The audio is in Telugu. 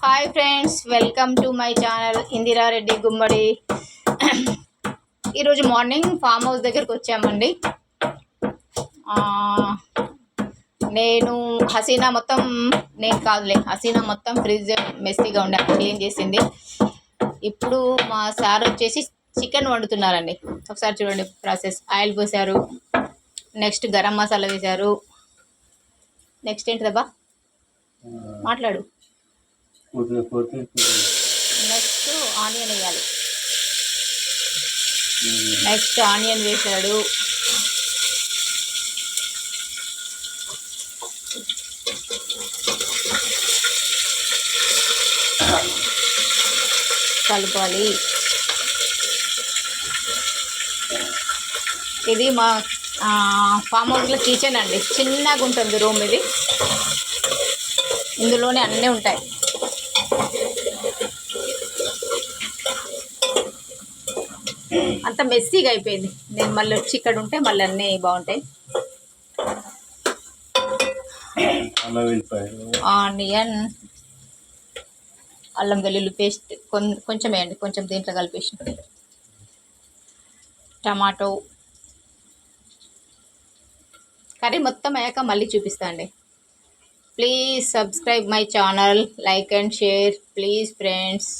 Hi friends, welcome to my channel Indira Reddy Gummadi. ఈరోజు మార్నింగ్ ఫామ్ హౌస్ దగ్గరకు వచ్చామండి. నేను హసీనా మొత్తం హసీనా మొత్తం ఫ్రిడ్జ్ మెస్సీగా ఉండే క్లీన్ చేసింది. ఇప్పుడు మా సార్ వచ్చేసి చికెన్ వండుతున్నారండి. ఒకసారి చూడండి ప్రాసెస్. ఆయిల్ పోసారు, నెక్స్ట్ గరం మసాలా వేశారు, నెక్స్ట్ ఏంటిదబ్బా మాట్లాడు, నెక్స్ట్ ఆనియన్ వేయాలి. నెక్స్ట్ ఆనియన్ వేసాడు, కలపాలి. ఇది మా ఫామ్ హౌస్లో కిచెన్ అండి. చిన్నగా ఉంటుంది రూమ్ ఇది. ఇందులోనే అన్నీ ఉంటాయి. అంత మెస్సీగా అయిపోయింది. నేను మళ్ళీ వచ్చి ఇక్కడ ఉంటే మళ్ళీ అన్నీ బాగుంటాయి. ఆనియన్, అల్లం వెల్లుల్లి పేస్ట్ కొంచెం వేయండి, కొంచెం దీంట్లో కలిపేసి. టమాటో. కర్రీ మొత్తం అయ్యాక మళ్ళీ చూపిస్తా అండి. Please subscribe my channel, like and share please friends.